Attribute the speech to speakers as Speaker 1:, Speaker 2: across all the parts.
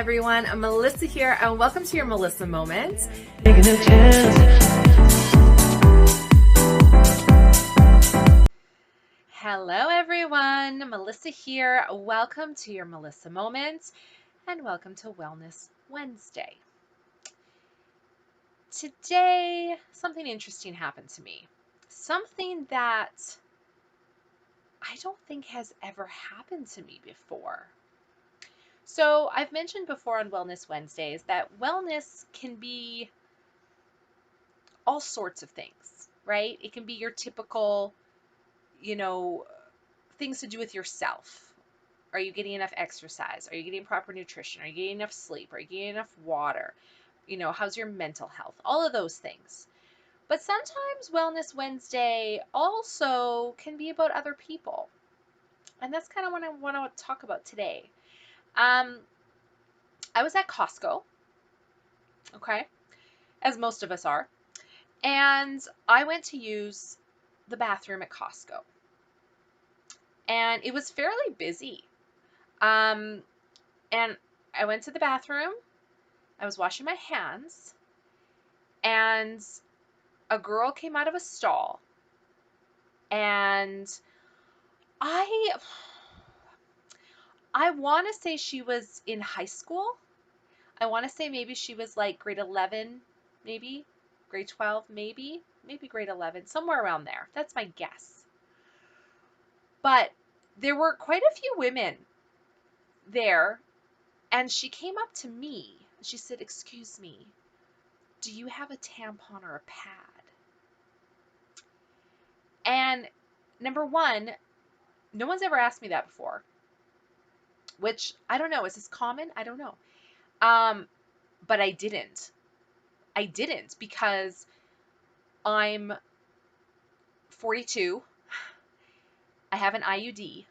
Speaker 1: everyone, I'm Melissa here and welcome to your Melissa Moment. Hello everyone, Melissa here. Welcome to your Melissa Moment and welcome to Wellness Wednesday. Today, something interesting happened to me. Something that I don't think has ever happened to me before. So I've mentioned before on Wellness Wednesdays that wellness can be all sorts of things, right? It can be your typical, things to do with yourself. Are you getting enough exercise? Are you getting proper nutrition? Are you getting enough sleep? Are you getting enough water? How's your mental health? All of those things. But sometimes Wellness Wednesday also can be about other people. And that's kind of what I want to talk about today. I was at Costco, okay, as most of us are, and I went to use the bathroom at Costco. And it was fairly busy. And I went to the bathroom, I was washing my hands, and a girl came out of a stall, and I want to say she was in high school. I want to say maybe she was like grade 11, maybe grade 12, maybe grade 11, somewhere around there. That's my guess. But there were quite a few women there, and she came up to me. She said, "Excuse me, do you have a tampon or a pad?" And number one, no one's ever asked me that before, which I don't know. Is this common? I don't know. But I didn't. Because I'm 42. I have an IUD.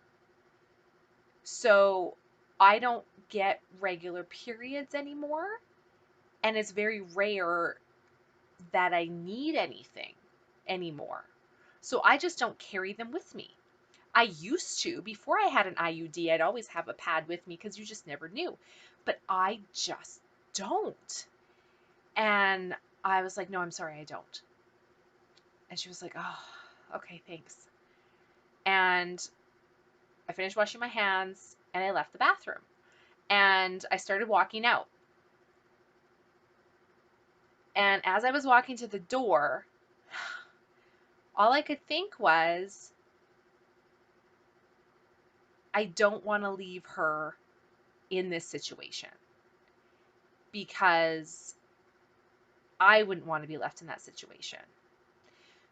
Speaker 1: So I don't get regular periods anymore. And it's very rare that I need anything anymore. So I just don't carry them with me. I used to. Before I had an IUD, I'd always have a pad with me because you just never knew. But I just don't. And I was like, "No, I'm sorry, I don't." And she was like, "Oh, okay, thanks." And I finished washing my hands and I left the bathroom. And I started walking out. And as I was walking to the door, all I could think was, I don't want to leave her in this situation because I wouldn't want to be left in that situation.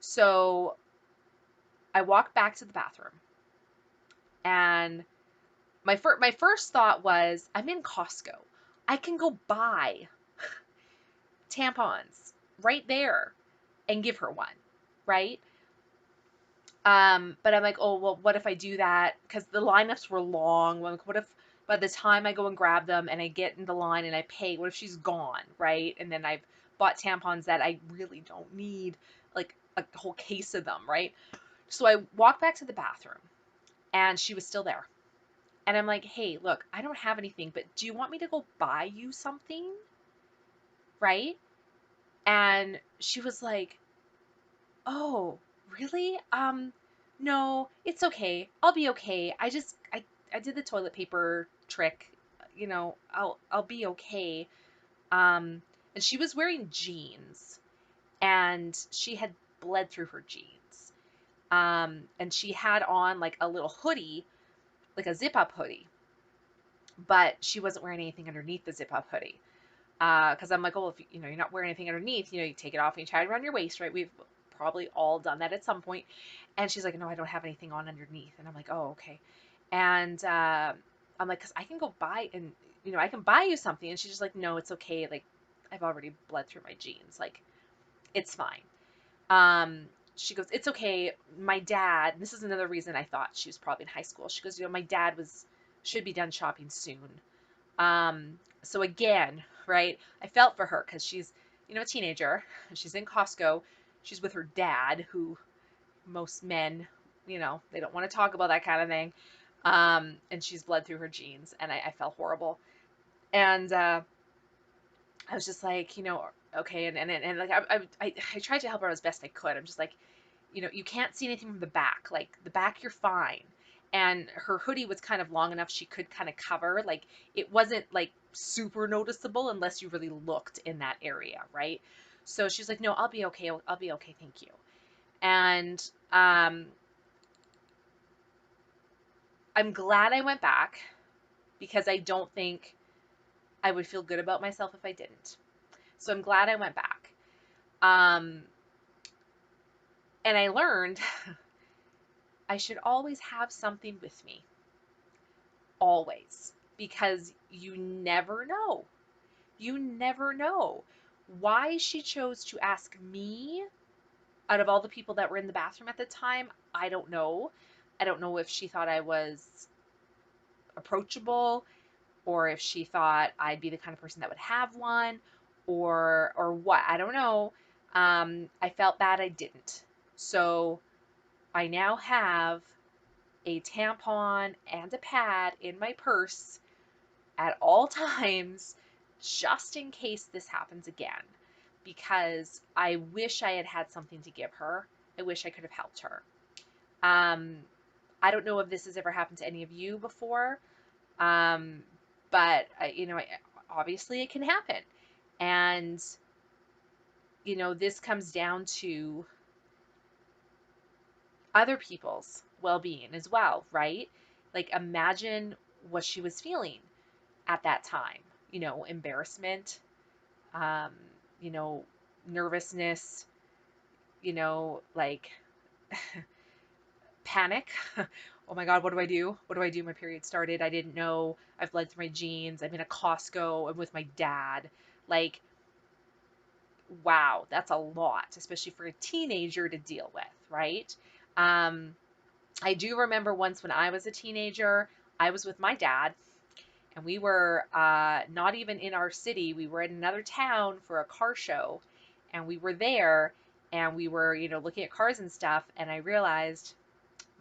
Speaker 1: So I walked back to the bathroom, and my first thought was, I'm in Costco. I can go buy tampons right there and give her one, right? But I'm like, oh, well, what if I do that? Because the lineups were long. Like, what if by the time I go and grab them and I get in the line and I pay, what if she's gone, right? And then I've bought tampons that I really don't need, like a whole case of them, right? So I walked back to the bathroom and she was still there. And I'm like, "Hey, look, I don't have anything, but do you want me to go buy you something?" Right? And she was like, "Oh, really? No, it's okay. I'll be okay. I did the toilet paper trick. I'll be okay." And she was wearing jeans, and she had bled through her jeans. And she had on like a little hoodie, like a zip-up hoodie, but she wasn't wearing anything underneath the zip-up hoodie. Because I'm like, "Oh, if you're not wearing anything underneath, you take it off and you tie it around your waist, right?" We've probably all done that at some point. And she's like, "No, I don't have anything on underneath." And I'm like, "Oh, okay." And I'm like, "Because I can go buy and I can buy you something." And she's just like, "No, it's okay. Like, I've already bled through my jeans. Like, it's fine." She goes, "It's okay. My dad." This is another reason I thought she was probably in high school. She goes, "My dad should be done shopping soon." So again, right, I felt for her because she's, a teenager, and she's in Costco. She's with her dad, who most men, they don't want to talk about that kind of thing. And she's bled through her jeans, and I felt horrible. And I was just like, okay. And like, I tried to help her as best I could. I'm just like, you can't see anything from the back. Like the back, you're fine. And her hoodie was kind of long enough she could kind of cover. Like it wasn't like super noticeable unless you really looked in that area, right? So she's like, no, I'll be okay. I'll be okay. Thank you. And I'm glad I went back because I don't think I would feel good about myself if I didn't. So I'm glad I went back. Um, and I learned I should always have something with me. Always. Because you never know. You never know. Why she chose to ask me out of all the people that were in the bathroom at the time, I don't know. I don't know if she thought I was approachable or if she thought I'd be the kind of person that would have one or what. I don't know. I felt bad I didn't. So I now have a tampon and a pad in my purse at all times just in case this happens again because I wish I had had something to give her. I wish I could have helped her. Um, I don't know if this has ever happened to any of you before, um, but obviously it can happen. And this comes down to other people's well-being as well, right? Like imagine what she was feeling at that time. Embarrassment, um, you know, nervousness, like panic. Oh my God, what do I do? What do I do? My period started. I didn't know. I've bled through my jeans. I'm in a Costco. I'm with my dad. Like, wow, that's a lot, especially for a teenager to deal with, right? Um, I do remember once when I was a teenager, I was with my dad, and we were not even in our city. We were in another town for a car show, and we were there, and we were, looking at cars and stuff, and I realized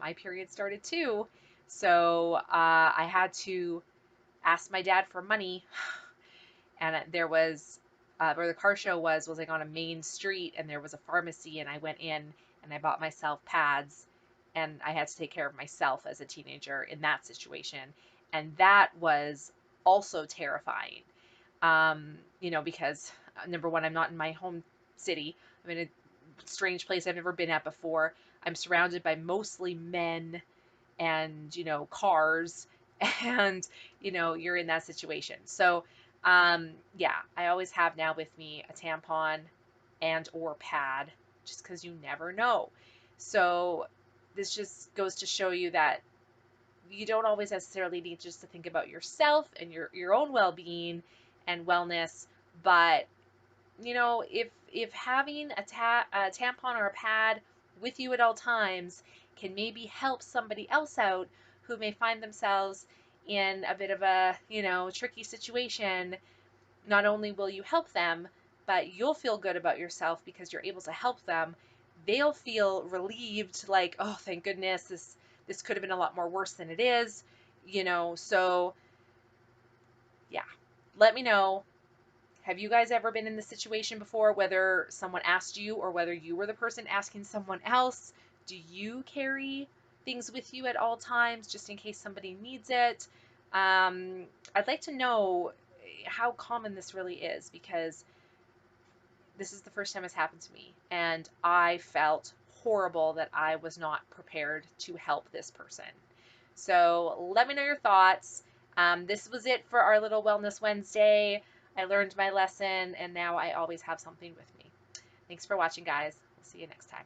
Speaker 1: my period started too. So I had to ask my dad for money, and there was where the car show was like on a main street, and there was a pharmacy, and I went in and I bought myself pads, and I had to take care of myself as a teenager in that situation, and that was also terrifying. Because number one, I'm not in my home city. I'm in a strange place I've never been at before. I'm surrounded by mostly men and cars and you're in that situation. So yeah, I always have now with me a tampon and or pad just because you never know. So this just goes to show you that you don't always necessarily need just to think about yourself and your own well-being and wellness, but if having a tampon or a pad with you at all times can maybe help somebody else out who may find themselves in a bit of a, tricky situation, not only will you help them, but you'll feel good about yourself because you're able to help them. They'll feel relieved, like, oh, thank goodness, this could have been a lot more worse than it is, so yeah. Let me know. Have you guys ever been in this situation before, whether someone asked you or whether you were the person asking someone else? Do you carry things with you at all times just in case somebody needs it? I'd like to know how common this really is because this is the first time it's happened to me, and I felt horrible that I was not prepared to help this person. So let me know your thoughts. This was it for our little Wellness Wednesday. I learned my lesson, and now I always have something with me. Thanks for watching, guys. We'll see you next time.